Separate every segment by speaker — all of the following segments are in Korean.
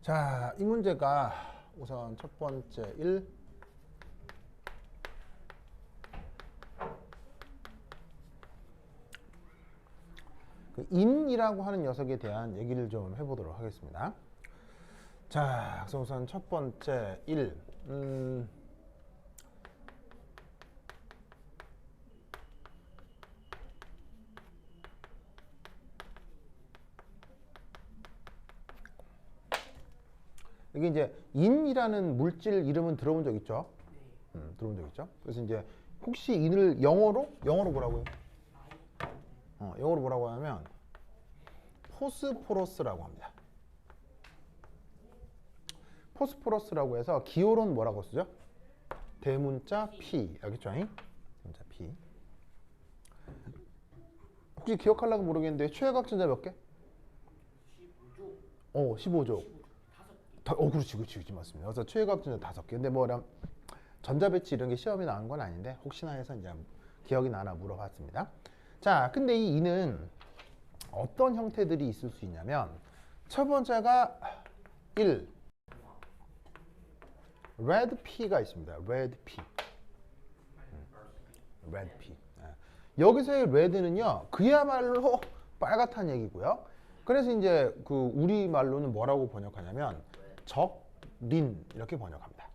Speaker 1: 자, 이 문제가 우선 첫 번째 1. 그 인이라고 하는 녀석에 대한 얘기를 좀 해보도록 하겠습니다. 자, 그래서 우선 첫 번째 1. 이게 이제 인이라는 물질 이름은 들어본 적 있죠? 들어본 적 있죠? 그래서 이제 혹시 인을 영어로 뭐라고 해요? 영어로 뭐라고 하냐면 포스포러스라고 합니다. 포스포러스라고 해서 기호로는 뭐라고 쓰죠? 대문자 P. 알겠죠? 대문자 P. 혹시 기억하려고 모르겠는데 최외곽전자 몇 개? 15조. 15조. 그렇지 맞습니다. 그래서 최외곽전자 5개. 근데 뭐랑 전자배치 이런 게 시험에 나온 건 아닌데 혹시나 해서 이제 기억이 나나 물어봤습니다. 자, 근데 이 인은 어떤 형태들이 있을 수 있냐면 첫 번째가 1. 레드 P가 있습니다. 레드 P. 레드 P. 여기서의 레드는요, 그야말로 빨갛다는 얘기고요. 그래서 이제 그 우리말로는 뭐라고 번역하냐면 적린 이렇게 번역합니다.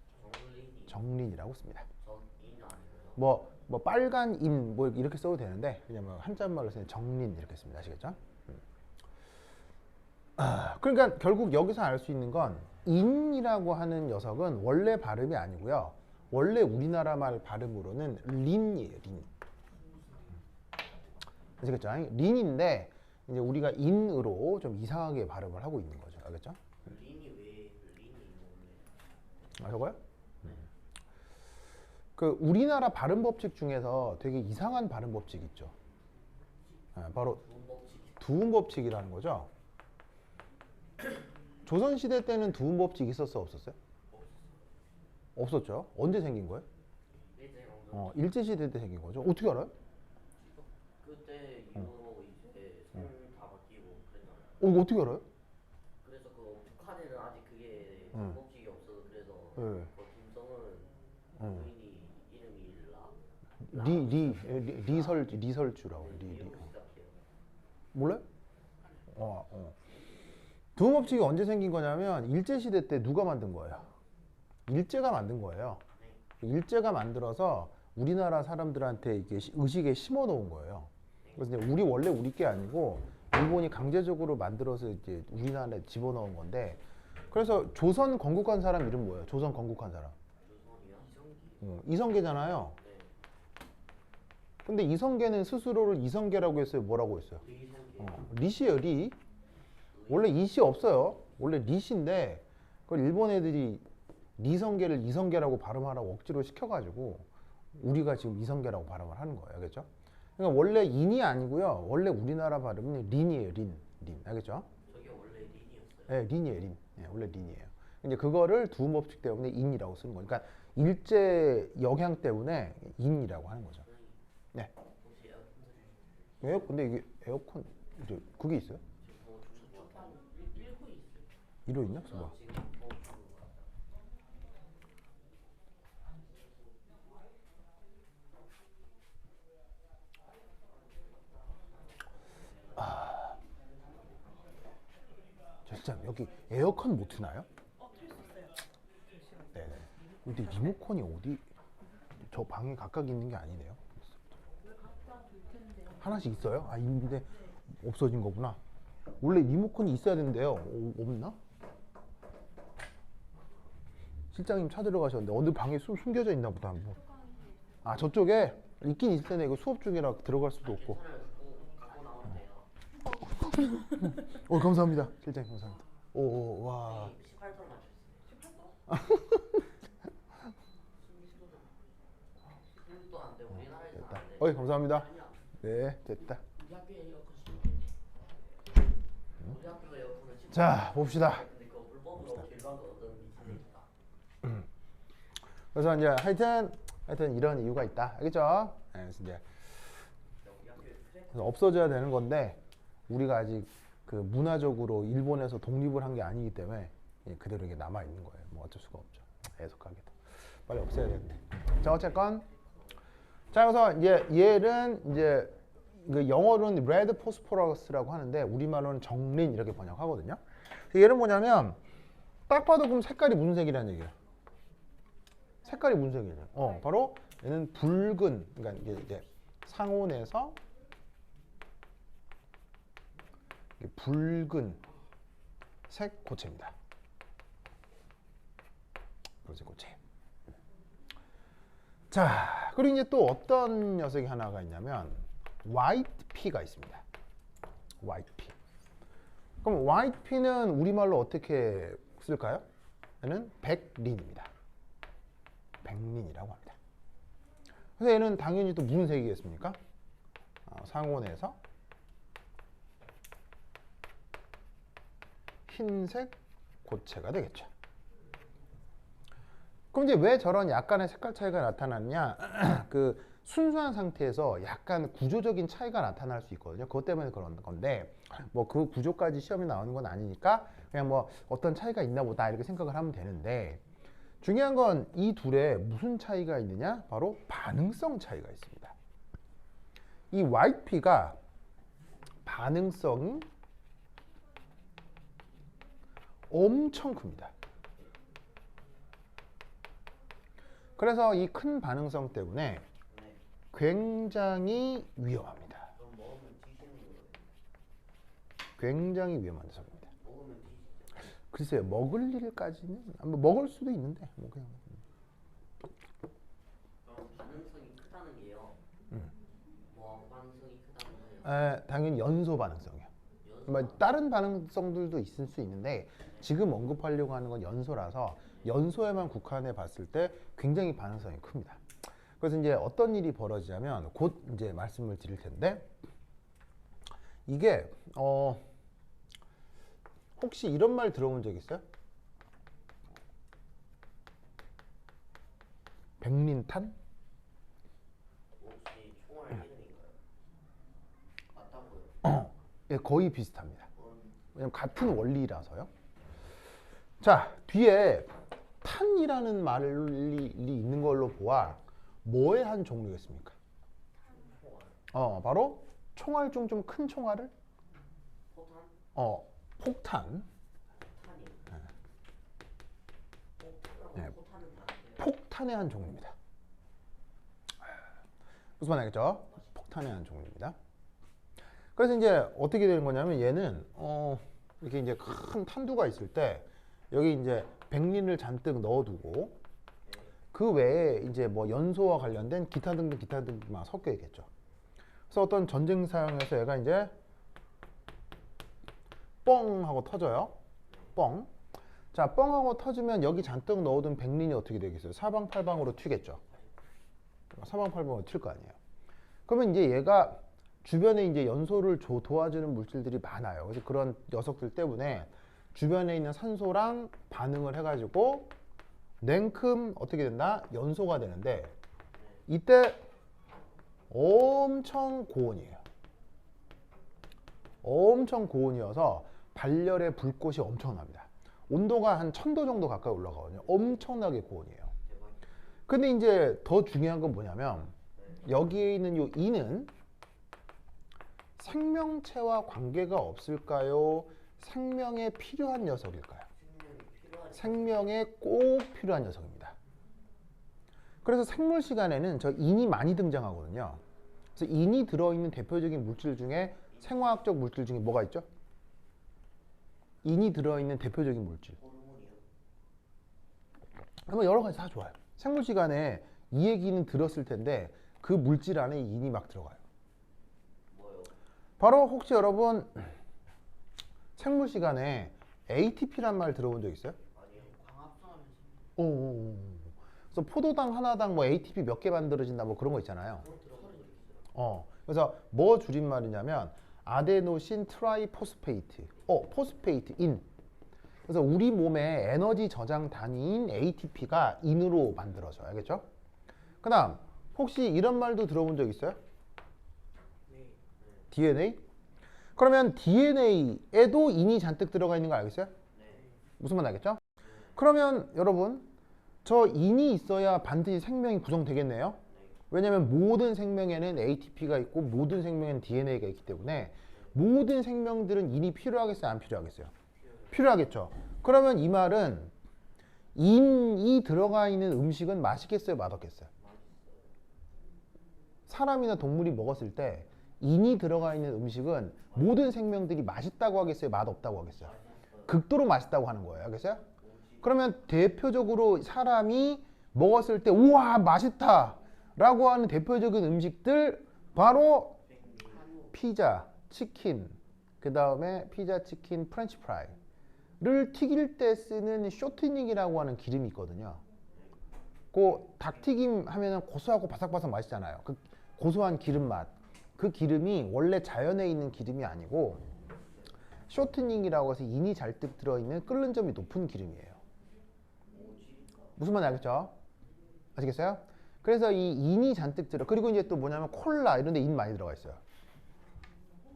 Speaker 1: 정린이라고 씁니다. 뭐 빨간 인 뭐 이렇게 써도 되는데 그냥 뭐 한자말로 쓰면 정린 이렇게 씁니다. 아시겠죠? 그러니까 결국 여기서 알 수 있는 건 인이라고 하는 녀석은 원래 발음이 아니고요. 원래 우리나라 말 발음으로는 린이에요. 린. 아시겠죠? 린인데 이제 우리가 인으로 좀 이상하게 발음을 하고 있는 거죠. 알겠죠?
Speaker 2: 린이 왜 린이 원래?
Speaker 1: 저거요? 그 우리나라 발음 법칙 중에서 되게 이상한 발음 법칙 있죠. 바로 두음 법칙이라는 거죠. 조선 시대 때는 두음 법칙 있었어 없었어요? 없었죠. 언제 생긴 거예요? 일제 시대 때 생긴 거죠. 어떻게 알아요?
Speaker 2: 그때 이후로 이제 손 다 바뀌고 그랬잖아요.
Speaker 1: 이거 어떻게 알아요?
Speaker 2: 그래서 그 북한에는 아직 그게 방법직이 없어서 그래서
Speaker 1: 네.
Speaker 2: 그 김성은 부인이 이름이
Speaker 1: 리설주라고.
Speaker 2: 이름으로 시작해요.
Speaker 1: 몰라요? 두음 법칙이 언제 생긴 거냐면 일제 시대 때 누가 만든 거예요? 일제가 만든 거예요. 일제가 만들어서 우리나라 사람들한테 이게 의식에 심어 놓은 거예요. 그래서 이제 원래 우리 게 아니고 일본이 강제적으로 만들어서 이제 우리나라에 집어넣은 건데, 그래서 조선 건국한 사람 이름 뭐예요? 조선 건국한 사람. 이성계잖아요. 근데 이성계는 스스로를 이성계라고 했어요? 뭐라고 했어요? 리시예요, 리. 원래 이시 없어요. 원래 리시인데 그걸 일본 애들이 리성계를 이성계라고 발음하라고 억지로 시켜가지고 우리가 지금 이성계라고 발음을 하는 거예요. 알겠죠? 그러니까 원래 인이 아니고요. 원래 우리나라 발음은 린이에요. 린. 알겠죠?
Speaker 2: 저게 원래 린이었어요?
Speaker 1: 네, 린이에요. 린. 네, 원래 린이에요. 이제 그거를 두음 법칙 때문에 인이라고 쓰는 거니까, 그러니까 일제 영향 때문에 인이라고 하는 거죠. 네.
Speaker 2: 혹시 에어컨
Speaker 1: 근데 이게 에어컨 이제 그게 있어요? 이로 있나? 봐. 진짜 여기 에어컨 못 트나요?
Speaker 3: 틀 수 있어요.
Speaker 1: 네네. 근데 리모컨이 어디? 저 방에 각각 있는 게 아니네요.
Speaker 3: 왜 갖다 둘 텐데?
Speaker 1: 하나씩 있어요? 있는데 없어진 거구나. 원래 리모컨이 있어야 되는데요. 없나? 실장님 찾으러 가셨는데 어느 방에 숨겨져 있나 보다. 뭐. 저쪽에 있긴 있을 텐데 이거 수업 중이라 들어갈 수도 없고.
Speaker 2: 갖고 나오면 돼요.
Speaker 1: 감사합니다. 실장님 감사합니다. 와.
Speaker 2: 18번 맞췄어요.
Speaker 3: 18도?
Speaker 2: 미국도 안 돼. 우리나라에서
Speaker 1: 됐다.
Speaker 2: 안 돼.
Speaker 1: 감사합니다. 네, 됐다.
Speaker 2: 우리 학교에 에어컨 우리 학교 에어컨은
Speaker 1: 자, 봅시다.
Speaker 2: 근데 그거 불법으로 일반도 얻은 미친놈이 있다.
Speaker 1: 그래서 이제 하여튼 이런 이유가 있다. 알겠죠? 네, 그래서 이제 그래서 없어져야 되는 건데 우리가 아직 그 문화적으로 일본에서 독립을 한 게 아니기 때문에 그대로 이게 남아 있는 거예요. 뭐 어쩔 수가 없죠. 애석하게도 빨리 없애야 되는데. 자 어쨌건 자 그래서 이제 얘는 이제 그 영어로는 레드 포스포러스라고 하는데 우리말로는 정린 이렇게 번역하거든요. 얘는 뭐냐면 딱 봐도 그럼 색깔이 무슨 색이라는 얘기야? 색깔이 무슨 색이냐? 바로 얘는 붉은 그러니까 이게 상온에서 붉은 색 고체입니다. 그렇지 고체. 자 그리고 이제 또 어떤 녀석이 하나가 있냐면 화이트 피가 있습니다. 화이트 피. 그럼 화이트 피는 우리말로 어떻게 쓸까요? 얘는 백린입니다. 백린이라고 합니다. 그래서 얘는 당연히 또 무슨 색이겠습니까? 상온에서 흰색 고체가 되겠죠. 그럼 이제 왜 저런 약간의 색깔 차이가 나타났냐? 그 순수한 상태에서 약간 구조적인 차이가 나타날 수 있거든요. 그것 때문에 그런 건데 뭐 그 구조까지 시험에 나오는 건 아니니까 그냥 뭐 어떤 차이가 있나 보다 이렇게 생각을 하면 되는데 중요한 건 이 둘에 무슨 차이가 있느냐? 바로 반응성 차이가 있습니다. 이 YP가 반응성이 엄청 큽니다. 그래서 이 큰 반응성 때문에 굉장히 위험합니다.
Speaker 2: 그럼 먹으면 뒤지는 거예요.
Speaker 1: 굉장히 위험한 녀석입니다.
Speaker 2: 먹으면 뒤지죠.
Speaker 1: 글쎄요, 먹을 일까지는 뭐 먹을 수도 있는데 뭐 그냥.
Speaker 2: 그럼 반응성이 크다는 게요. 뭐 반응성이 크다는 거예요.
Speaker 1: 당연히 연소 반응성이요. 뭐 다른 반응성들도 있을 수 있는데 지금 언급하려고 하는 건 연소라서 연소에만 국한해 봤을 때 굉장히 반응성이 큽니다. 그래서 이제 어떤 일이 벌어지냐면 곧 이제 말씀을 드릴 텐데 이게 혹시 이런 말 들어본 적 있어요? 백린탄?
Speaker 2: 혹시 총알 이름인가요? 맞다고요?
Speaker 1: 예, 거의 비슷합니다. 왜냐면 같은 원리라서요. 자, 뒤에 탄이라는 말이 있는 걸로 보아 뭐의 한 종류겠습니까? 바로 총알 중 좀 큰 총알을
Speaker 2: 포탄?
Speaker 1: 폭탄.
Speaker 2: 탄이.
Speaker 1: 네.
Speaker 2: 포탄은 다른데요.
Speaker 1: 폭탄의 한 종류입니다. 무슨 말 알겠죠? 폭탄의 한 종류입니다. 그래서 이제 어떻게 되는 거냐면 얘는 이렇게 이제 큰 탄두가 있을 때 여기 이제 백린을 잔뜩 넣어두고 그 외에 이제 뭐 연소와 관련된 기타 등등 막 섞여 있겠죠. 그래서 어떤 전쟁상에서 얘가 이제 뻥 하고 터져요. 뻥. 자, 뻥 하고 터지면 여기 잔뜩 넣어둔 백린이 어떻게 되겠어요? 사방팔방으로 튀겠죠. 사방팔방으로 튈 거 아니에요. 그러면 이제 얘가 주변에 이제 연소를 도와주는 물질들이 많아요. 그래서 그런 녀석들 때문에 주변에 있는 산소랑 반응을 해가지고 냉큼 어떻게 된다? 연소가 되는데 이때 엄청 고온이에요. 엄청 고온이어서 발열의 불꽃이 엄청납니다. 온도가 한 1000도 정도 가까이 올라가거든요. 엄청나게 고온이에요. 근데 이제 더 중요한 건 뭐냐면 여기에 있는 요 E는 생명체와 관계가 없을까요? 생명에 필요한 녀석일까요? 생명에 꼭 필요한 녀석입니다. 그래서 생물 시간에는 저 인이 많이 등장하거든요. 그래서 인이 들어있는 대표적인 물질 중에 생화학적 물질 중에 뭐가 있죠? 인이 들어있는 대표적인 물질. 뭐 여러 가지 다 좋아요. 생물 시간에 이 얘기는 들었을 텐데 그 물질 안에 인이 막 들어가요. 바로 혹시 여러분 생물 시간에 ATP란 말 들어본 적 있어요?
Speaker 2: 아니요. 광합성하면서.
Speaker 1: 그래서 포도당 하나당 뭐 ATP 몇 개 만들어진다 뭐 그런 거 있잖아요. 그래서 뭐 줄임말이냐면 아데노신 트라이포스페이트. 포스페이트 인. 그래서 우리 몸의 에너지 저장 단위인 ATP가 인으로 만들어져요. 알겠죠? 그다음 혹시 이런 말도 들어본 적 있어요?
Speaker 2: 네.
Speaker 1: DNA? 그러면 DNA에도 인이 잔뜩 들어가 있는 거 알겠어요?
Speaker 2: 네.
Speaker 1: 무슨 말 알겠죠? 그러면 여러분 저 인이 있어야 반드시 생명이 구성되겠네요. 왜냐하면 모든 생명에는 ATP가 있고 모든 생명에는 DNA가 있기 때문에 모든 생명들은 인이 필요하겠어요? 안 필요하겠어요? 필요하겠죠. 그러면 이 말은 인이 들어가 있는 음식은 맛있겠어요? 맛없겠어요? 사람이나 동물이 먹었을 때 인이 들어가 있는 음식은 모든 생명들이 맛있다고 하겠어요? 맛없다고 하겠어요? 극도로 맛있다고 하는 거예요. 알겠어요? 그러면 대표적으로 사람이 먹었을 때 우와 맛있다 라고 하는 대표적인 음식들 바로 피자, 치킨, 그 다음에 피자, 치킨, 프렌치 프라이를 튀길 때 쓰는 쇼트닝이라고 하는 기름이 있거든요. 그 닭튀김 하면은 고소하고 바삭바삭 맛있잖아요. 그 고소한 기름 맛. 그 기름이 원래 자연에 있는 기름이 아니고 쇼트닝이라고 해서 인이 잔뜩 들어있는 끓는 점이 높은 기름이에요. 무슨 말인지 알겠죠? 아시겠어요? 그래서 이 인이 잔뜩 들어. 그리고 이제 또 뭐냐면 콜라 이런 데 인 많이 들어가 있어요.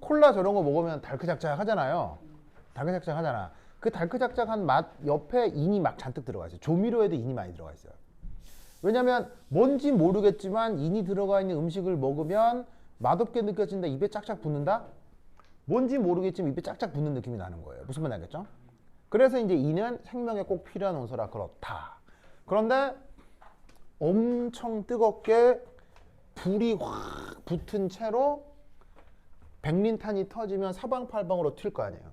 Speaker 1: 콜라 저런 거 먹으면 달크작작 하잖아요. 달크작작 하잖아. 그 달크작작한 맛 옆에 인이 막 잔뜩 들어가 있어요. 조미료에도 인이 많이 들어가 있어요. 왜냐면 뭔지 모르겠지만 인이 들어가 있는 음식을 먹으면 맛없게 느껴진다. 입에 짝짝 붙는다. 뭔지 모르겠지만 입에 짝짝 붙는 느낌이 나는 거예요. 무슨 말인지 알겠죠? 그래서 이제 인은 생명에 꼭 필요한 원소라 그렇다. 그런데 엄청 뜨겁게 불이 확 붙은 채로 백린탄이 터지면 사방팔방으로 튈 거 아니에요.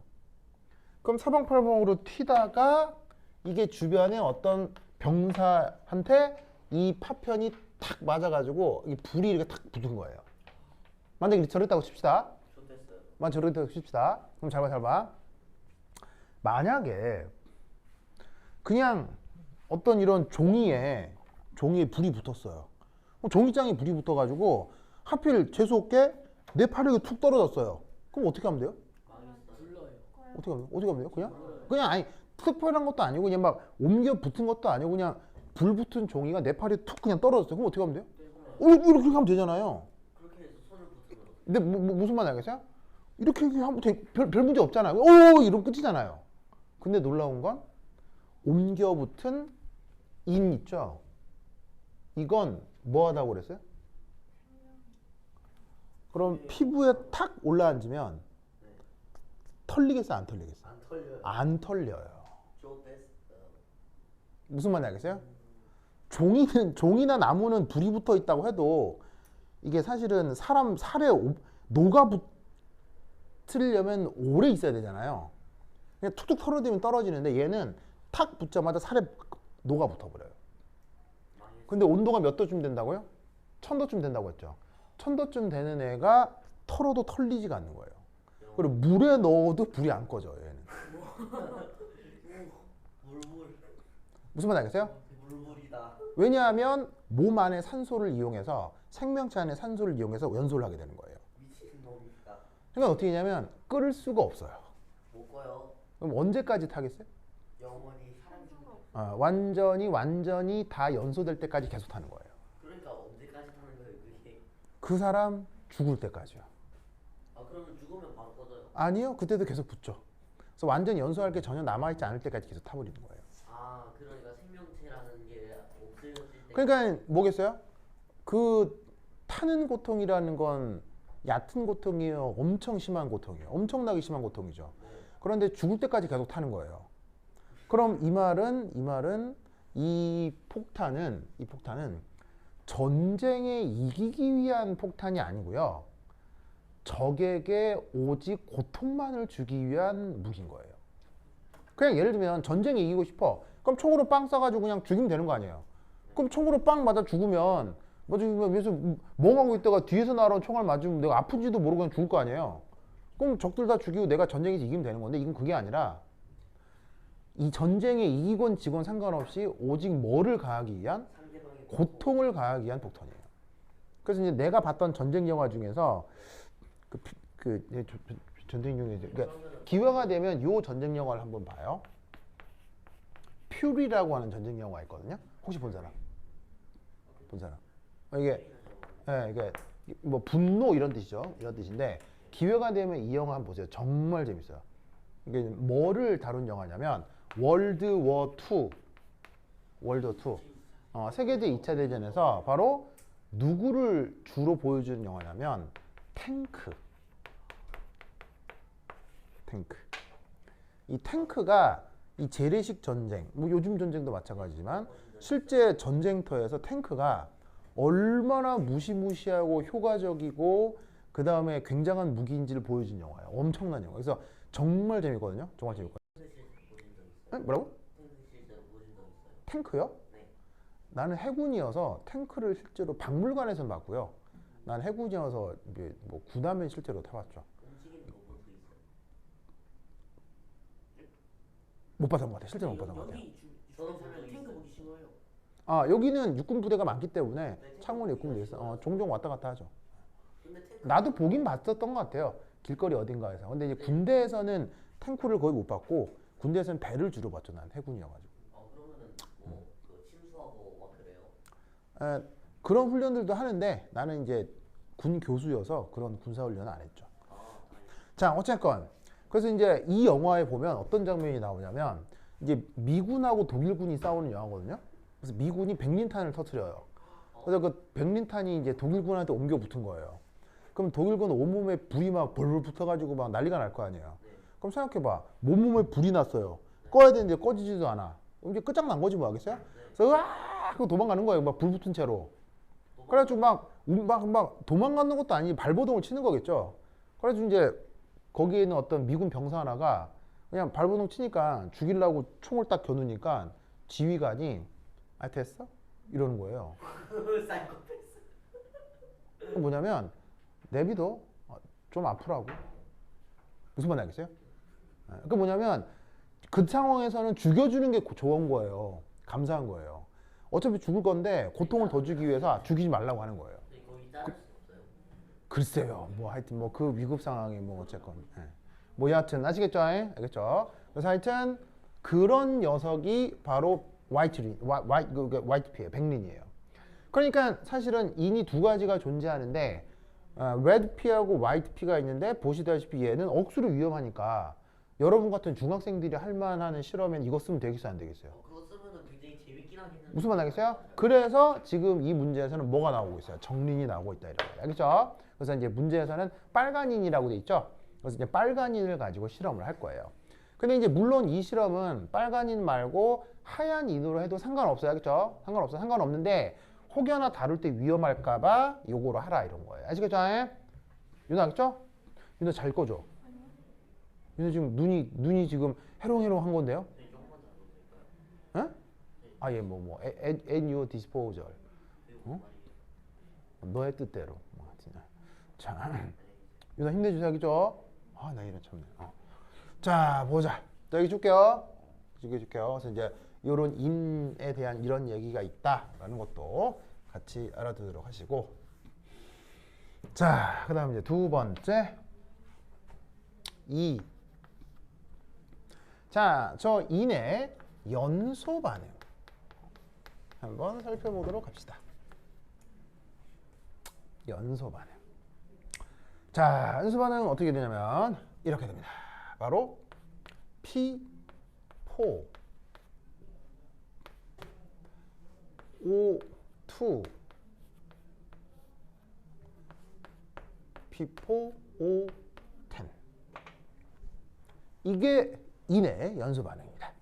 Speaker 1: 그럼 사방팔방으로 튀다가 이게 주변에 어떤 병사한테 이 파편이 탁 맞아가지고 이 불이 이렇게 탁 붙은 거예요. 만약에 저랬다고 칩시다. 만약 저랬다고 칩시다. 그럼 잘 봐, 잘 봐. 만약에 그냥 어떤 이런 종이에 불이 붙었어요. 종이장에 불이 붙어가지고 하필 재수없게 내 팔에 툭 떨어졌어요. 그럼 어떻게 하면 돼요? 어떻게 하면 돼요? 그냥 아니 특별한 것도 아니고 그냥 막 옮겨 붙은 것도 아니고 그냥 불 붙은 종이가 내 팔에 툭 그냥 떨어졌어요. 그럼 어떻게 하면 돼요? 이렇게 하면 되잖아요.
Speaker 2: 그렇게 해서 손을 붙으면
Speaker 1: 근데 무슨 말인지 알겠어요? 이렇게 하면 별 문제 없잖아요. 오 이러면 끝이잖아요. 근데 놀라운 건 옮겨 붙은 인 있죠? 이건 뭐 하다고 그랬어요? 그럼 피부에 탁 올라앉으면 털리겠어요? 안 털리겠어요?
Speaker 2: 안 털려요.
Speaker 1: 안 털려요.
Speaker 2: 조 베스트.
Speaker 1: 무슨 말인지 알겠어요? 종이나 나무는 불이 붙어 있다고 해도 이게 사실은 사람 살에 녹아 붙으려면 오래 있어야 되잖아요. 그냥 툭툭 털어대면 떨어지는데 얘는 탁 붙자마자 살에 녹아 붙어버려요. 근데 온도가 몇 도쯤 된다고요? 1000도쯤 된다고 했죠. 1000도쯤 되는 애가 털어도 털리지가 않는 거예요. 그리고 물에 넣어도 불이 안 꺼져요, 얘는.
Speaker 2: 물물.
Speaker 1: 무슨 말인지 알겠어요?
Speaker 2: 물물이다.
Speaker 1: 왜냐하면 몸 안에 산소를 이용해서 생명체 안에 산소를 이용해서 연소를 하게 되는 거예요.
Speaker 2: 미친 놈이다.
Speaker 1: 그러니까 어떻게 되냐면 끓을 수가 없어요.
Speaker 2: 못 꺼요.
Speaker 1: 그럼 언제까지 타겠어요?
Speaker 2: 영원히 사람
Speaker 1: 완전히 다 연소될 때까지 계속 타는 거예요.
Speaker 2: 그러니까 언제까지 타는 거예요, 그게?
Speaker 1: 그 사람 죽을 때까지요.
Speaker 2: 아, 그러면 죽으면 바로 꺼져요?
Speaker 1: 아니요, 그때도 계속 붙죠. 그래서 완전히 연소할 게 전혀 남아있지 않을 때까지 계속 타버리는 거예요.
Speaker 2: 아, 그러니까 생명체라는 게 없어졌을 때.
Speaker 1: 그러니까 뭐겠어요? 그 타는 고통이라는 건 얕은 고통이에요? 엄청 심한 고통이에요? 엄청나게 심한 고통이죠. 그런데 죽을 때까지 계속 타는 거예요. 그럼 이 말은 이 폭탄은 전쟁에 이기기 위한 폭탄이 아니고요. 적에게 오직 고통만을 주기 위한 무기인 거예요. 그냥 예를 들면 전쟁에 이기고 싶어. 그럼 총으로 빵 쏴가지고 그냥 죽이면 되는 거 아니에요. 그럼 총으로 빵 맞아 죽으면 위에서 멍하고 있다가 뒤에서 날아온 총알 맞으면 내가 아픈지도 모르고 그냥 죽을 거 아니에요. 그럼 적들 다 죽이고 내가 전쟁에서 이기면 되는 건데 이건 그게 아니라 이 전쟁에 이기건 지건 상관없이 오직 뭐를 가하기 위한?
Speaker 2: 상대방의
Speaker 1: 고통을 가하기 위한 폭탄이에요. 그래서 이제 내가 봤던 전쟁 영화 중에서 전쟁 영화 그러니까 기회가 되면 요 전쟁 영화를 한번 봐요. 퓨리라고 하는 전쟁 영화 있거든요. 혹시 본 사람? 이게 뭐 분노 이런 뜻이죠. 이런 뜻인데 기회가 되면 이 영화 한번 보세요. 정말 재밌어요. 이게 뭐를 다룬 영화냐면 월드워 2. 세계대 2차 대전에서 바로 누구를 주로 보여주는 영화냐면 탱크. 이 탱크가 이 재래식 전쟁, 뭐 요즘 전쟁도 마찬가지지만 실제 전쟁터에서 탱크가 얼마나 무시무시하고 효과적이고 그 다음에 굉장한 무기인지를 보여준 영화예요. 엄청난 영화. 그래서 정말 재밌거든요. 정말 재밌거든요. 에? 뭐라고? 탱크요?
Speaker 2: 네.
Speaker 1: 나는 해군이어서 탱크를 실제로 박물관에서 봤고요. 난 해군이어서 이게 뭐 군함에 실제로 타봤죠.
Speaker 2: 움직이는 로봇도 있어요.
Speaker 1: 못 봤던 것 같아요. 실제로 못 봤던 것 같아요.
Speaker 4: 여기
Speaker 2: 저는
Speaker 4: 주변
Speaker 2: 본 적이
Speaker 4: 탱크
Speaker 2: 있어요.
Speaker 4: 보기 싫어요.
Speaker 1: 아, 여기는 육군 부대가 많기 때문에
Speaker 2: 네,
Speaker 1: 창문에 육군 돼 있어. 종종 왔다 갔다 하죠.
Speaker 2: 근데 탱크
Speaker 1: 나도 보긴 봤었던 것 같아요. 길거리 어딘가에서. 근데 이제 군대에서는 탱크를 거의 못 봤고 군대에서는 배를 주로 봤죠. 난 해군이어가지고.
Speaker 2: 그러면은 뭐그 침수하고 막 그래요.
Speaker 1: 그런 훈련들도 하는데 나는 이제 군 교수여서 그런 군사 훈련은 안 했죠. 자, 어쨌건 그래서 이제 이 영화에 보면 어떤 장면이 나오냐면 이제 미군하고 독일군이 싸우는 영화거든요. 그래서 미군이 백린탄을 터뜨려요. 그래서 그 백린탄이 이제 독일군한테 옮겨 붙은 거예요. 그럼 독일군 온몸에 불이 막 벌벌 붙어가지고 막 난리가 날 거 아니에요. 그럼 생각해봐. 온몸에 불이 났어요. 꺼야 되는데 꺼지지도 않아. 그럼 이제 끝장난 거지 뭐 하겠어요? 그래서 으아! 하고 도망가는 거예요. 막 불 붙은 채로. 그래가지고 막 도망가는 것도 아니지 발버둥을 치는 거겠죠. 그래가지고 이제 거기에 있는 어떤 미군 병사 하나가 그냥 발버둥 치니까 죽이려고 총을 딱 겨누니까 지휘관이 아 됐어? 이러는 거예요.
Speaker 2: 사이코패스.
Speaker 1: 뭐냐면 내비둬 좀 아프라고. 무슨 말인지 알겠어요? 그러니까 뭐냐면 그 상황에서는 죽여주는 게 좋은 거예요. 감사한 거예요. 어차피 죽을 건데 고통을 더 주기 위해서 죽이지 말라고 하는 거예요.
Speaker 2: 근데 거기 따를 수 없어요.
Speaker 1: 글쎄요. 뭐 하여튼 뭐 그 위급 상황에 뭐 어쨌건 뭐 여하튼 아시겠죠? 알겠죠? 그래서 하여튼 그런 녀석이 바로 화이트피예요. 백린이에요. 그러니까 사실은 인이 두 가지가 존재하는데 레드피하고 화이트피가 있는데 보시다시피 얘는 억수로 위험하니까 여러분 같은 중학생들이 할 만한 실험엔 이거 쓰면 되겠어요? 안 되겠어요?
Speaker 2: 그거 쓰면은 굉장히 재밌긴 하긴 한데.
Speaker 1: 무슨 말 알겠어요? 그래서 지금 이 문제에서는 뭐가 나오고 있어요? 정린이 나오고 있다 이런 거예요. 알겠죠? 그래서 이제 문제에서는 빨간인이라고 돼 있죠? 그래서 이제 빨간인을 가지고 실험을 할 거예요. 근데 이제 물론 이 실험은 빨간인 말고 하얀 인으로 해도 상관없어요. 알겠죠? 상관없는데 혹여나 다룰 때 위험할까봐 요거로 하라 이런 거예요. 아시겠죠? 윤아 알겠죠? 윤아 잘 꺼줘. 윤아 지금 눈이 지금 해롱해롱 한 건데요?
Speaker 2: 네, 조금만 더 해도 될까요?
Speaker 1: 예? 아예 at your disposal. 어? 너의 뜻대로. 자, 윤아 힘내주세요. 알겠죠? 아, 나 이런 참네. 자, 보자. 자, 여기 줄게요. 그래서 이제 이런 인에 대한 이런 얘기가 있다라는 것도 같이 알아두도록 하시고. 자, 그 다음 이제 두 번째. 이. 자, 저 인의 연소 반응. 한번 살펴보도록 합시다. 연소 반응. 자, 연소 반응은 어떻게 되냐면 이렇게 됩니다. 바로 P4 O2 P4 O10 이게 인의 연소 반응입니다.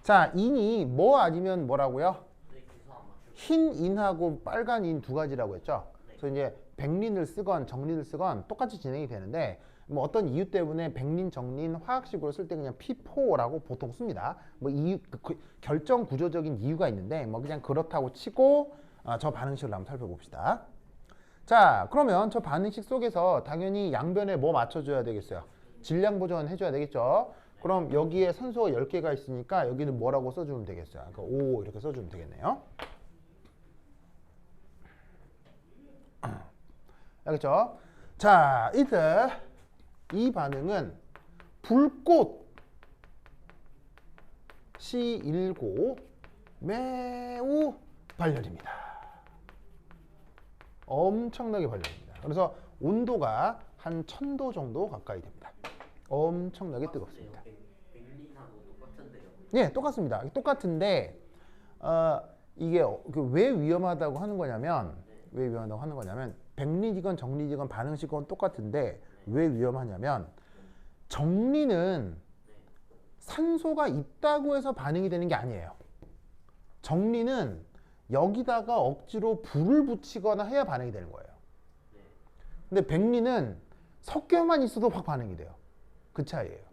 Speaker 1: 자, 인이 뭐 아니면 뭐라고요?
Speaker 2: 네, 기수 안 맞출.
Speaker 1: 흰 인하고 빨간 인 두 가지라고 했죠. 그래서 이제 백린을 쓰건 정린을 쓰건 똑같이 진행이 되는데 뭐 어떤 이유 때문에 백린, 정린, 화학식으로 쓸 때 그냥 P4라고 보통 씁니다. 뭐 이유, 결정 구조적인 이유가 있는데 뭐 그냥 그렇다고 치고 저 반응식을 한번 살펴봅시다. 자, 그러면 저 반응식 속에서 당연히 양변에 뭐 맞춰줘야 되겠어요? 질량 보존 해줘야 되겠죠. 그럼 여기에 산소가 10개가 있으니까 여기는 뭐라고 써주면 되겠어요? 그러니까 O 이렇게 써주면 되겠네요. 알겠죠? 자, 이때 이 반응은 불꽃 C19 매우 발열입니다. 엄청나게 발열입니다. 그래서 온도가 한 1000도 정도 가까이 됩니다. 엄청나게 뜨겁습니다.
Speaker 2: 백린하고 똑같은데요.
Speaker 1: 예, 똑같습니다. 똑같은데 이게 왜 위험하다고 하는 거냐면 왜 위험하다고 하는 거냐면 백린이건 정린이건 반응식건 똑같은데 왜 위험하냐면 정린은 산소가 있다고 해서 반응이 되는 게 아니에요. 정린은 여기다가 억지로 불을 붙이거나 해야 반응이 되는 거예요. 근데 백린은 섞여만 있어도 확 반응이 돼요. 그 차이예요.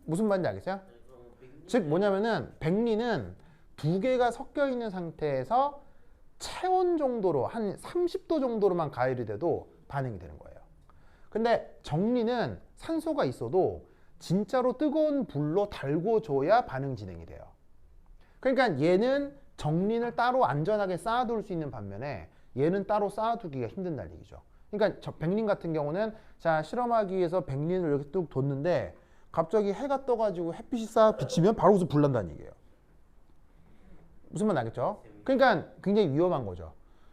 Speaker 1: 무슨 말인지 알겠어요? 즉 뭐냐면은 백린은 두 개가 섞여 있는 상태에서 체온 정도로 한 30도 정도로만 가열이 돼도 반응이 되는 거예요. 근데 정린은 산소가 있어도 진짜로 뜨거운 불로 달궈줘야 반응 진행이 돼요. 그러니까 얘는 정린을 따로 안전하게 쌓아둘 수 있는 반면에 얘는 따로 쌓아두기가 힘든다는 얘기죠. 그러니까 저 백린 같은 경우는 자 실험하기 위해서 백린을 이렇게 뚝 뒀는데 갑자기 해가 떠가지고 햇빛이 싹 비치면 바로 거기서 불 난다는 얘기예요. 무슨 말 알겠죠? 그러니까 굉장히 위험한 거죠.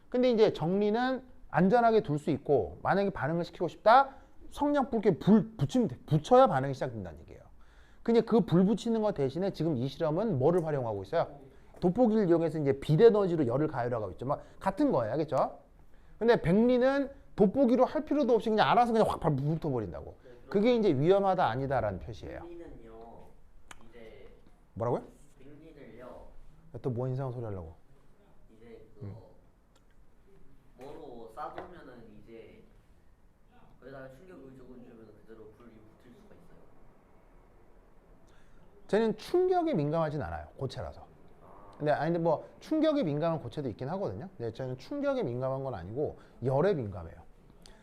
Speaker 1: 근데 이제 정린은 안전하게 둘 수 있고 만약에 반응을 시키고 싶다 성냥불에 불 붙이면 돼. 붙여야 반응이 시작된다는 얘기예요. 근데 그 불 붙이는 거 대신에 지금 이 실험은 뭐를 활용하고 있어요? 돋보기를 이용해서 이제 빛에너지로 열을 가열하고 있죠. 막 같은 거예요, 알겠죠? 근데 백린은 돋보기로 할 필요도 없이 그냥 알아서 그냥 확 붙어버린다고. 그게 이제 위험하다 아니다라는 표시예요.
Speaker 2: 백린은요. 이제
Speaker 1: 뭐라고요?
Speaker 2: 백린을요.
Speaker 1: 또 뭐 이상한 소리 하려고?
Speaker 2: 이제 뭐로 싸두면은 이제 거기다가 충격을 조금 주면 그대로 불이 붙을 수가 있어요.
Speaker 1: 쟤는 충격에 민감하진 않아요. 고체라서. 근데 뭐 충격에 민감한 고체도 있긴 하거든요. 근데 쟤는 충격에 민감한 건 아니고 열에 민감해요.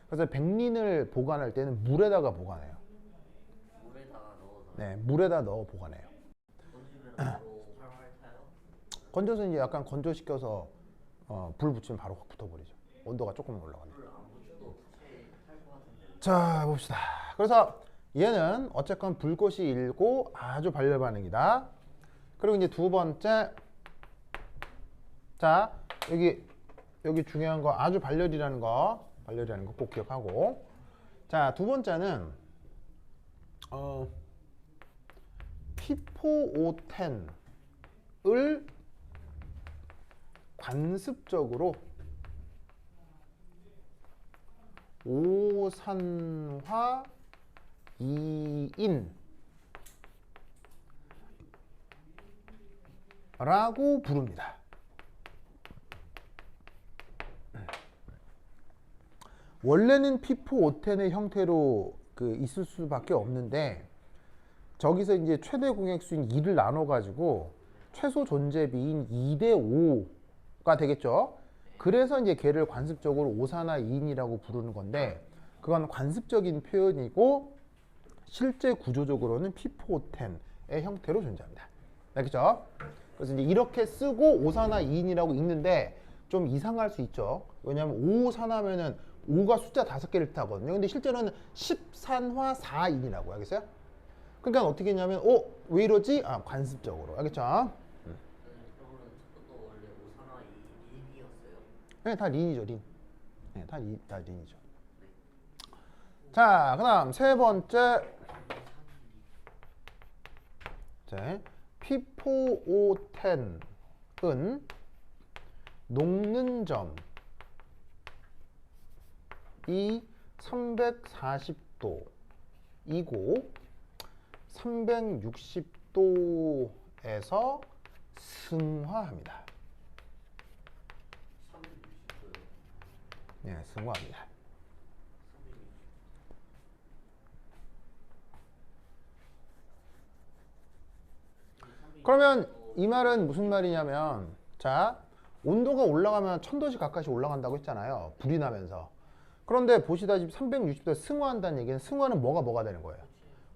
Speaker 1: 그래서 백린을 보관할 때는 물에다가 보관해요.
Speaker 2: 물에다가 넣어서
Speaker 1: 네, 물에다 넣어 보관해요.
Speaker 2: 건지면 바로 활활 타요.
Speaker 1: 건져서 이제 약간 건조시켜서 불 붙이면 바로 확 붙어버리죠. 온도가 조금 올라가네.
Speaker 2: 불 안 붙여도 탈것 같은데.
Speaker 1: 자, 봅시다. 그래서 얘는 어쨌건 불꽃이 일고 아주 발열 반응이다. 그리고 이제 두 번째, 자 여기 중요한 거 아주 발열이라는 거 꼭 기억하고. 자, 두 번째는 P4O10을 관습적으로 오산화 2인 라고 부릅니다. 원래는 P4O10의 형태로 있을 수밖에 없는데 저기서 이제 최대 공약수인 2를 나눠 가지고 최소 존재비인 2대 5가 되겠죠. 그래서 이제 걔를 관습적으로 오산화 2인이라고 부르는 건데 그건 관습적인 표현이고 실제 구조적으로는 P4O10의 형태로 존재합니다. 알겠죠? 그래서 이제 이렇게 쓰고 오산화 2인이라고 읽는데 좀 이상할 수 있죠. 왜냐하면 오산화면은 5가 숫자 5개를 뜻하거든요. 근데 실제로는 10산화 4인이라고 알겠어요? 그러니까 어떻게 했냐면 왜 이러지? 관습적으로. 알겠죠?
Speaker 2: 그러면 첫것도 원래 오산화 린이었어요.
Speaker 1: 네, 다 린이죠, 린. 네, 다 린이죠. 자, 그다음 세 번째. 자, P4O10은 녹는 점이 340도이고 360도에서 승화합니다.
Speaker 2: 360도요.
Speaker 1: 네, 승화합니다. 그러면 이 말은 무슨 말이냐면, 자, 온도가 올라가면 1000도씩 가까이씩 올라간다고 했잖아요. 불이 나면서. 그런데 보시다시피 360도에 승화한다는 얘기는 승화는 뭐가 되는 거예요?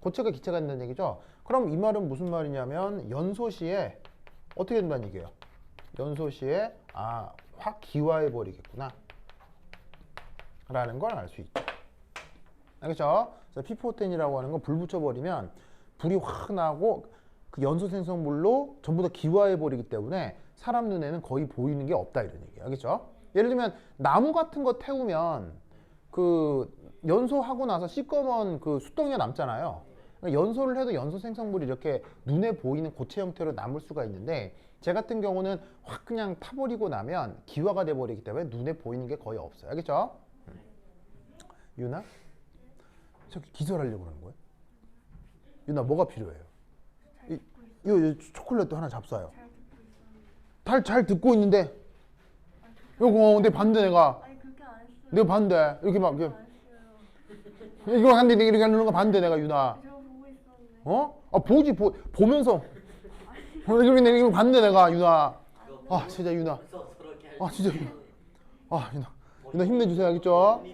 Speaker 1: 고체가 기체가 된다는 얘기죠. 그럼 이 말은 무슨 말이냐면 연소시에 어떻게 된다는 얘기예요? 연소시에 확 기화해 버리겠구나 라는 걸 알 수 있죠. 알겠죠? 그래서 P4O10이라고 하는 건 불 붙여버리면 불이 확 나고 그 연소 생성물로 전부 다 기화해 버리기 때문에 사람 눈에는 거의 보이는 게 없다 이런 얘기예요. 알겠죠? 예를 들면 나무 같은 거 태우면 그 연소하고 나서 시꺼먼 그 숫덩이가 남잖아요. 그러니까 연소를 해도 연소 생성물이 이렇게 눈에 보이는 고체 형태로 남을 수가 있는데 제 같은 경우는 확 그냥 타버리고 나면 기화가 돼버리기 때문에 눈에 보이는 게 거의 없어요. 알겠죠? 유나? 저기 기절하려고 그러는 거예요? 유나 뭐가 필요해요? 이 초콜릿도 하나 잡숴요. 잘 듣고 있는데 요거 내 반대 내가
Speaker 3: 아니 그렇게 안 했어요.
Speaker 1: 내가 반대 이렇게 막
Speaker 3: 안 했어요.
Speaker 1: 이거 한대 이렇게 하는 거 반대 내가 유나
Speaker 3: 저 보고 있었는데.
Speaker 1: 어? 아 보면서 이거 반대 내가 유나 아 진짜 유나
Speaker 2: 그래서 저렇게
Speaker 1: 아 진짜 유나 아 유나 힘내주세요 알겠죠?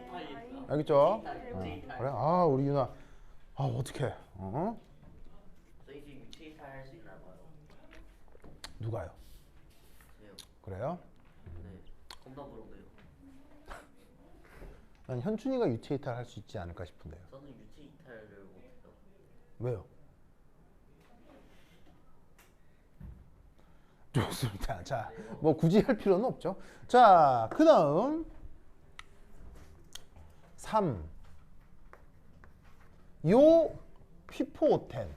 Speaker 1: 알겠죠? 그래 아 우리 유나 아 어떡해 어?
Speaker 2: 저희 집 유체 이탈 할 수 있나 봐요.
Speaker 1: 누가요?
Speaker 2: 저요.
Speaker 1: 그래요?
Speaker 2: 네. 겁나 부러워요.
Speaker 1: 난 현춘이가 유체 이탈 할 수 있지 않을까 싶은데요.
Speaker 2: 저는 유체 이탈을 못해요.
Speaker 1: 왜요? 좋습니다. 자, 뭐 굳이 할 필요는 없죠. 자, 그 다음 3. 요 피포텐.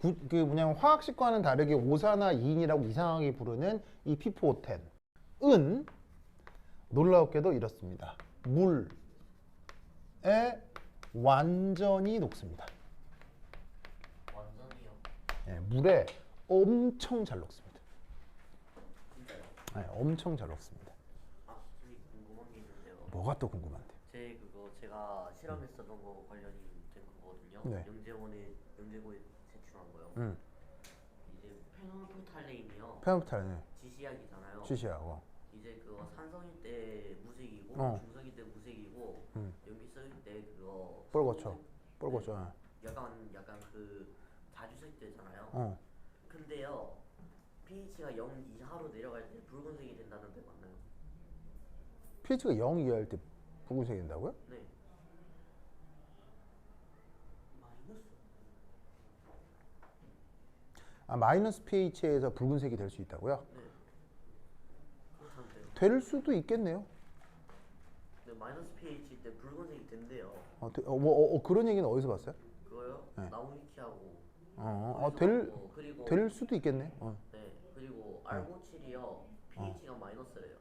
Speaker 1: 그 뭐냐면 화학식과는 다르게 오산화 2인이라고 이상하게 부르는 이 피포텐. 은 놀라웠게도 이렇습니다. 물에 완전히 녹습니다.
Speaker 2: 완전히요.
Speaker 1: 네, 물에 엄청 잘 녹습니다.
Speaker 2: 진짜요?
Speaker 1: 네, 엄청 잘 녹습니다.
Speaker 2: 아, 선생님 궁금한 게 있는데요.
Speaker 1: 뭐가 또 궁금한데?
Speaker 2: 제가 실험했었던 거 관련이 된 거거든요.
Speaker 1: 네.
Speaker 2: 영재고에 제출한 거요. 이제 페놀프탈레인이요.
Speaker 1: 페노프탈,
Speaker 2: 지시약이잖아요.
Speaker 1: 시시하고.
Speaker 2: 이제 그거 산성일 때 무색이고
Speaker 1: 어.
Speaker 2: 중성일 때 무색이고 염기성일 때 그거
Speaker 1: 뻘겋죠. 뻘겋죠.
Speaker 2: 약간 그 자주색 되잖아요.
Speaker 1: 어.
Speaker 2: 근데요 pH가 0 이하로 내려갈 때 붉은색이 된다는데 맞나요?
Speaker 1: pH가 0 이하일 때 붉은색이 된다고요?
Speaker 2: 네. 마이너스?
Speaker 1: 아, 마이너스 pH에서 붉은색이 될 수 있다고요?
Speaker 2: 네. 그렇다는데요.
Speaker 1: 될 수도 있겠네요.
Speaker 2: 네, 마이너스 pH 때 붉은색이 된대요.
Speaker 1: 그런 얘기는 어디서 봤어요?
Speaker 2: 그거요?
Speaker 1: 네.
Speaker 2: 나무위키하고 그리고
Speaker 1: 될 수도 있겠네.
Speaker 2: 네 그리고 R57이요 pH가 마이너스래요.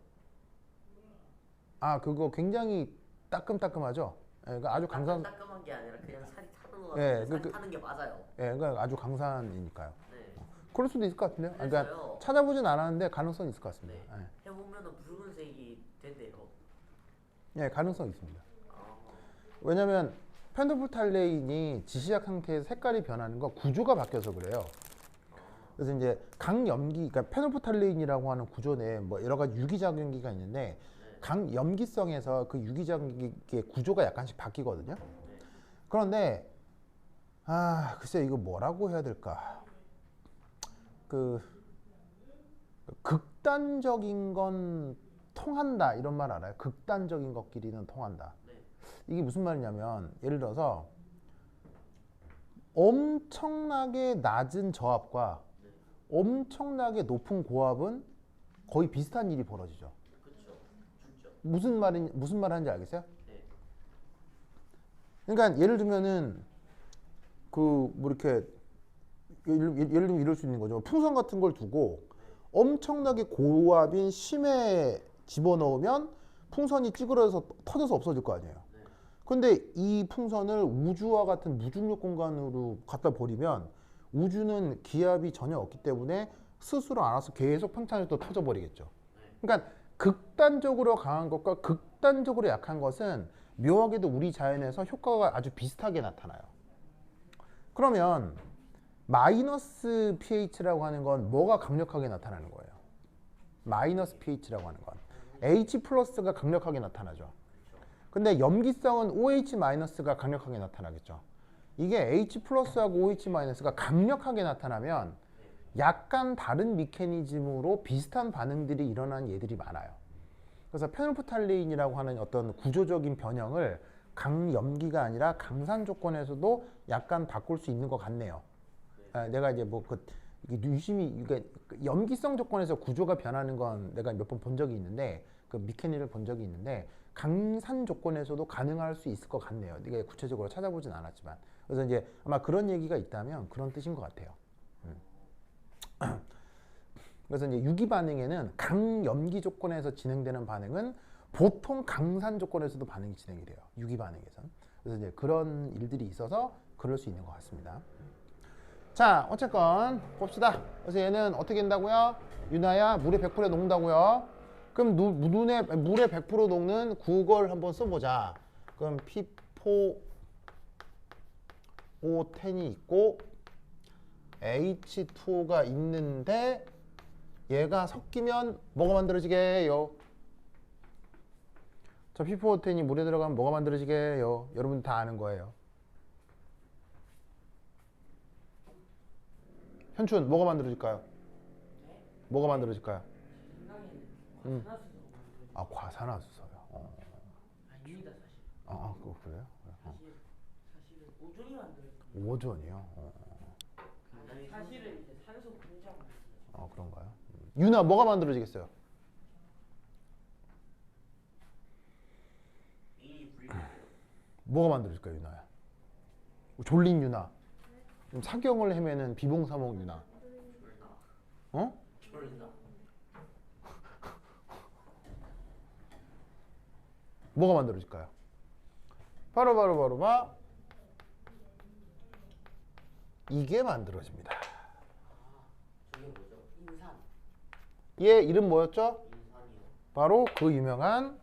Speaker 1: 아, 그거 굉장히 따끔따끔하죠? 예, 그러니까 아주 강산,
Speaker 2: 따끔한 게 아니라 그냥 살이 타는 거
Speaker 1: 예,
Speaker 2: 같은데 살이
Speaker 1: 그-
Speaker 2: 타는 게 맞아요.
Speaker 1: 예, 그러니까 아주 강산이니까요.
Speaker 2: 네.
Speaker 1: 그럴 수도 있을 것 같은데요. 아, 그러니까
Speaker 2: 그래서요.
Speaker 1: 찾아보진 않았는데 가능성이 있을 것
Speaker 2: 네.
Speaker 1: 같습니다.
Speaker 2: 해보면은 붉은색이 된대요.
Speaker 1: 예, 가능성 있습니다.
Speaker 2: 아,
Speaker 1: 왜냐면 페노프탈레인이 지시약 상태에서 색깔이 변하는 거 구조가 바뀌어서 그래요. 그래서 이제 강염기, 그러니까 페노프탈레인이라고 하는 구조 내에 뭐 여러 가지 유기작용기가 있는데 강염기성에서 그 유기작용기의 구조가 약간씩 바뀌거든요. 그런데 글쎄 이거 뭐라고 해야 될까? 그 극단적인 건 통한다 이런 말 알아요? 극단적인 것끼리는 통한다.
Speaker 2: 네.
Speaker 1: 이게 무슨 말이냐면 예를 들어서 엄청나게 낮은 저압과 엄청나게 높은 고압은 거의 비슷한 일이 벌어지죠.
Speaker 2: 그렇죠. 죽죠.
Speaker 1: 무슨 말 하는지 알겠어요?
Speaker 2: 네.
Speaker 1: 그러니까 예를 들면은 그 뭐 이렇게 예를 들면 이럴 수 있는 거죠. 풍선 같은 걸 두고 엄청나게 고압인 심에 집어넣으면 풍선이 찌그러져서 터져서 없어질 거 아니에요. 근데 이 풍선을 우주와 같은 무중력 공간으로 갖다 버리면 우주는 기압이 전혀 없기 때문에 스스로 알아서 계속 팽창해서 또 터져버리겠죠. 그러니까 극단적으로 강한 것과 극단적으로 약한 것은 묘하게도 우리 자연에서 효과가 아주 비슷하게 나타나요. 그러면 마이너스 pH라고 하는 건 뭐가 강력하게 나타나는 거예요? 마이너스 pH라고 하는 건 H 플러스가 강력하게 나타나죠. 근데 염기성은 OH 마이너스가 강력하게 나타나겠죠. 이게 H 플러스하고 OH 마이너스가 강력하게 나타나면 약간 다른 메커니즘으로 비슷한 반응들이 일어나는 얘들이 많아요. 그래서 페놀프탈레인이라고 하는 어떤 구조적인 변형을 강염기가 아니라 강산 조건에서도 약간 바꿀 수 있는 것 같네요. 내가 이제 유심히 염기성 조건에서 구조가 변하는 건 내가 몇 번 본 적이 있는데 그 미케니를 본 적이 있는데 강산 조건에서도 가능할 수 있을 것 같네요. 이게 구체적으로 찾아보진 않았지만 그래서 이제 아마 그런 얘기가 있다면 그런 뜻인 것 같아요. 그래서 이제 유기 반응에는 강염기 조건에서 진행되는 반응은 보통 강산 조건에서도 반응이 진행이 돼요. 유기 반응에선. 그래서 이제 그런 일들이 있어서 그럴 수 있는 것 같습니다. 자, 어쨌건 봅시다. 그래서 얘는 어떻게 된다고요? 윤하야 물에 100%에 녹는다고요? 그럼 물에 100% 녹는 구걸 한번 써보자. 그럼 P4O10이 있고 H2O가 있는데 얘가 섞이면 뭐가 만들어지게요? 자, P4O10이 물에 들어가면 뭐가 만들어지게요? 여러분 다 아는 거예요. 현춘, 뭐가 만들어질까요? 뭐가 만들어질까요? 아, 과산화수소요.
Speaker 4: 아닙니다 사실.
Speaker 1: 그거 그래요?
Speaker 4: 사실은 오존이 만들어진
Speaker 1: 오존이요?
Speaker 4: 사실은 이제 산소 분자 만들어진
Speaker 1: 그런가요? 유나, 뭐가 만들어지겠어요? 뭐가 만들어질까요, 유나야? 졸린 유나. 좀 사경을 헤매는 비봉사목 유나. 어?
Speaker 2: 졸린다.
Speaker 1: 뭐가 만들어질까요? 바로 이게 만들어집니다.
Speaker 2: 저게 뭐죠? 인산.
Speaker 1: 얘 이름 뭐였죠?
Speaker 2: 인산이요.
Speaker 1: 바로 그 유명한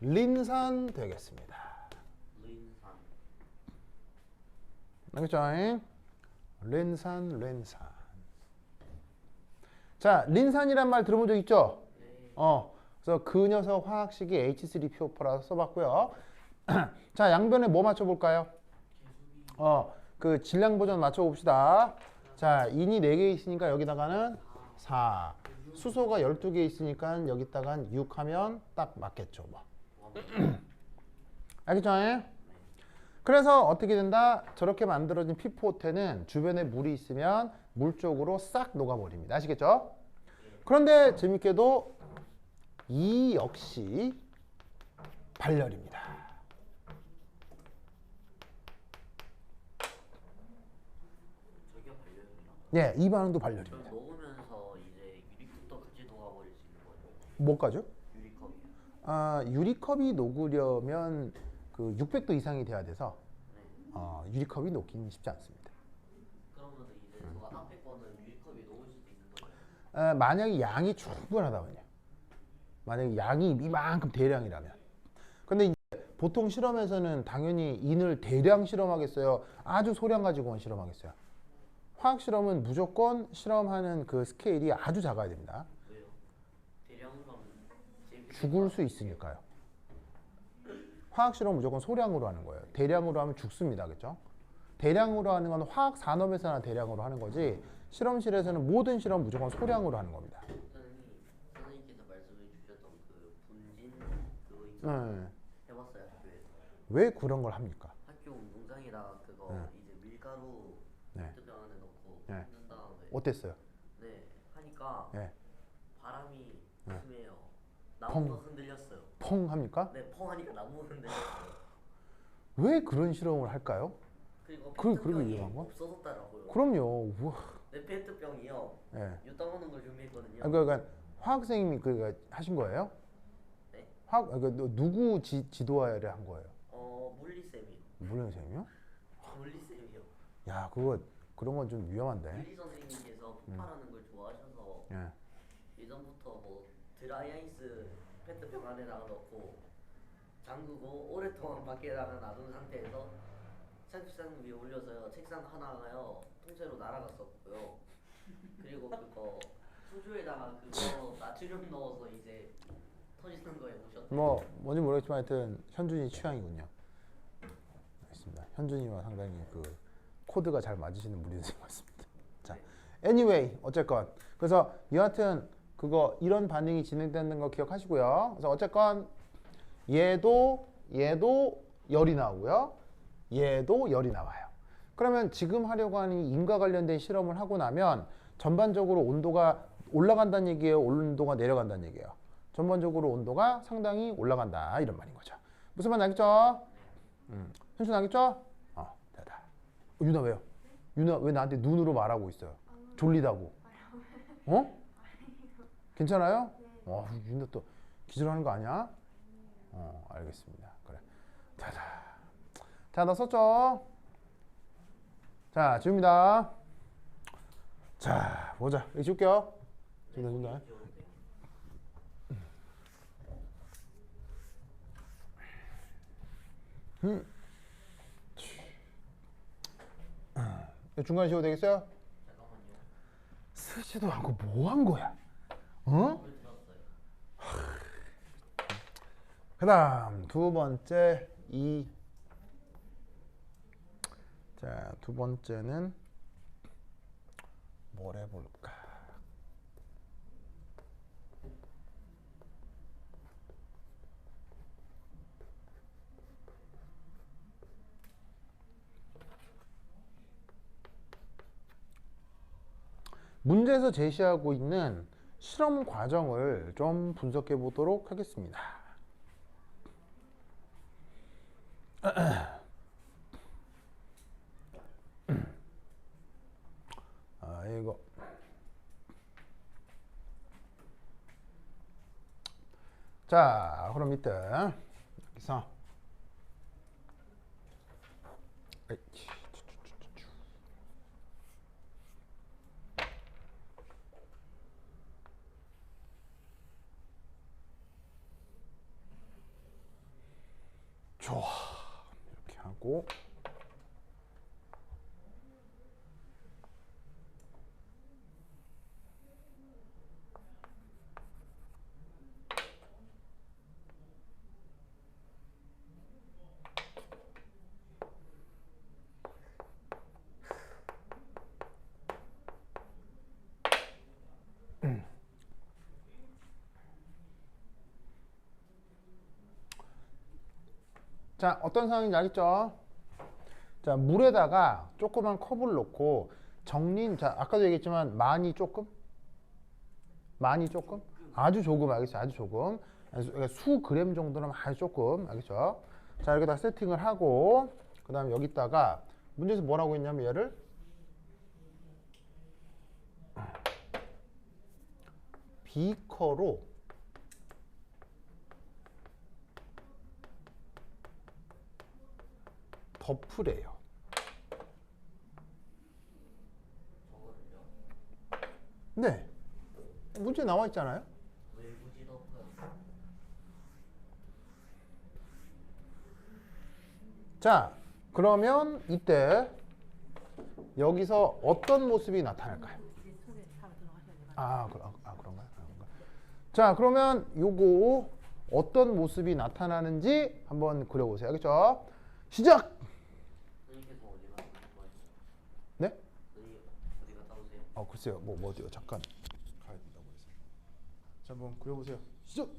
Speaker 1: 린산 되겠습니다.
Speaker 2: 린산.
Speaker 1: 알겠죠? 린산. 자, 린산이란 말 들어본 적 있죠?
Speaker 2: 네.
Speaker 1: 그래서 그 녀석 화학식이 H3PO4라고 써봤고요. 자, 양변에 뭐 맞춰볼까요? 그 질량 버전 맞춰봅시다. 자, 인이 4개 있으니까 여기다가는 4. 수소가 12개 있으니까 여기다가 6 하면 딱 맞겠죠. 뭐. 알겠죠? 그래서 어떻게 된다? 저렇게 만들어진 P410은 주변에 물이 있으면 물 쪽으로 싹 녹아버립니다. 아시겠죠? 그런데 재밌게도 이 역시 발열입니다.
Speaker 2: 저게 발열이랑.
Speaker 1: 예, 이 반응도 발열입니다.
Speaker 2: 그럼 녹으면서 이제 유리컵도 같이 녹아버릴 수 있는 거죠?
Speaker 1: 뭐까죠?
Speaker 2: 유리컵이요.
Speaker 1: 유리컵이 녹으려면 그 600도 이상이 돼야 돼서
Speaker 2: 네.
Speaker 1: 유리컵이 녹기는 쉽지 않습니다.
Speaker 2: 그러면 이제 그 앞에 거는 유리컵이 녹을 수도 있는 거죠?
Speaker 1: 만약에 양이 충분하다면요. 만약에 양이 이만큼 대량이라면. 근데 이제 보통 실험에서는 당연히 인을 대량 실험하겠어요? 아주 소량 가지고만 실험하겠어요? 화학 실험은 무조건 실험하는 그 스케일이 아주 작아야 됩니다.
Speaker 2: 왜요? 대량으로 하면 재밌을
Speaker 1: 죽을 수 있으니까요. 화학 실험은 무조건 소량으로 하는 거예요. 대량으로 하면 죽습니다. 그렇죠? 대량으로 하는 건 화학 산업에서나 대량으로 하는 거지 실험실에서는 모든 실험 무조건 소량으로 하는 겁니다.
Speaker 2: 선생님께서 말씀해 주셨던 그 분진 그거 있잖아요. 해봤어요 학교에서.
Speaker 1: 왜 그런 걸 합니까?
Speaker 2: 학교 운동장에다가 그거 이제 밀가루
Speaker 1: 네.
Speaker 2: 뜨병 안에 넣고
Speaker 1: 네.
Speaker 2: 한 다음에
Speaker 1: 어땠어요?
Speaker 2: 네 하니까
Speaker 1: 네.
Speaker 2: 바람이
Speaker 1: 네.
Speaker 2: 심해요.
Speaker 1: 펑.
Speaker 2: 나무가 흔들렸어요.
Speaker 1: 펑 합니까?
Speaker 2: 네, 펑 하니까 나무 흔들렸어요.
Speaker 1: 왜 그런 실험을 할까요?
Speaker 2: 그리고
Speaker 1: 그렇게
Speaker 2: 페트병이
Speaker 1: 위험한 거?
Speaker 2: 없어졌더라고요.
Speaker 1: 그럼요. 우와.
Speaker 2: 네, 페트병이요.
Speaker 1: 예.
Speaker 2: 유당 오는 걸 준비했거든요.
Speaker 1: 그러니까 화학생님이 그 하신 거예요?
Speaker 2: 네?
Speaker 1: 누구 지도하에 한 거예요?
Speaker 2: 물리쌤이요.
Speaker 1: 물리선생님이요?
Speaker 2: 물리쌤이요.
Speaker 1: 야, 그런 건 좀 위험한데.
Speaker 2: 물리 선생님께서 폭발하는 걸 좋아하셔서
Speaker 1: 예.
Speaker 2: 예전부터 뭐 드라이아이스 페트병 안에다가 넣고 잠그고 오랫동안 밖에다가 놔둔 상태에서 책상 위에 올려서요. 책상 하나가요 통째로 날아갔었고요. 그리고 그거 수주에다가 그거 나트륨 넣어서 이제 터지는 거에 오셨대요.
Speaker 1: 뭔지 모르겠지만 하여튼 현준이 취향이군요. 알겠습니다. 현준이와 상당히 그 코드가 잘 맞으시는 무리 선생님 같습니다. 자, anyway 어쨌건 그래서 여하튼 그거 이런 반응이 진행되는 거 기억하시고요. 그래서 어쨌건 얘도 열이 나오고요. 얘도 열이 나와요. 그러면 지금 하려고 하는 인과 관련된 실험을 하고 나면 전반적으로 온도가 올라간다는 얘기예요? 온도가 내려간다는 얘기예요? 전반적으로 온도가 상당히 올라간다 이런 말인 거죠. 무슨 말 알겠죠? 현준 알겠죠? 됐다. 유나 왜요? 유나 왜 나한테 눈으로 말하고 있어요? 졸리다고. 어? 괜찮아요? 유나 또 기절하는 거 아니야? 알겠습니다. 그래. 자, 너 썼죠? 자, 지웁니다. 자, 보자. 여기 지울게요. 지운다. 중간에 지워도 되겠어요?
Speaker 2: 잠깐만요.
Speaker 1: 쓰지도 않고 뭐 한 거야? 어?
Speaker 2: 물 들었어요.
Speaker 1: 그 다음 두 번째 자, 두 번째는 뭘 해볼까? 문제에서 제시하고 있는 실험 과정을 좀 분석해 보도록 하겠습니다. 이거 자, 그럼 이때 여기서 좋아 이렇게 하고 자, 어떤 상황인지 알겠죠? 자, 물에다가 조그만 컵을 넣고 자, 아까도 얘기했지만 많이 조금? 아주 조금 알겠어요? 아주 조금. 그러니까 수 그램 정도는 아주 조금 알겠죠? 자, 이렇게 다 세팅을 하고 그 다음에 여기다가 문제에서 뭐라고 했냐면 얘를 비커로 덮으래요.
Speaker 2: 저거를요?
Speaker 1: 네. 문제 나와 있잖아요.
Speaker 2: 왜 굳이 덮어요?
Speaker 1: 자, 그러면 이때 여기서 어떤 모습이 나타날까요?
Speaker 3: 이제 속에 다 들어가셔야 돼요.
Speaker 1: 그런가요? 자, 그러면 요거 어떤 모습이 나타나는지 한번 그려보세요. 알겠죠? 시작!
Speaker 2: 선생님께서 어디 갔다 오세요?
Speaker 1: 네?
Speaker 2: 선생님 어디 갔다 오세요?
Speaker 1: 글쎄요. 뭐 어디요? 잠깐 가야 된다고 해서. 자, 한번 그려보세요. 시작!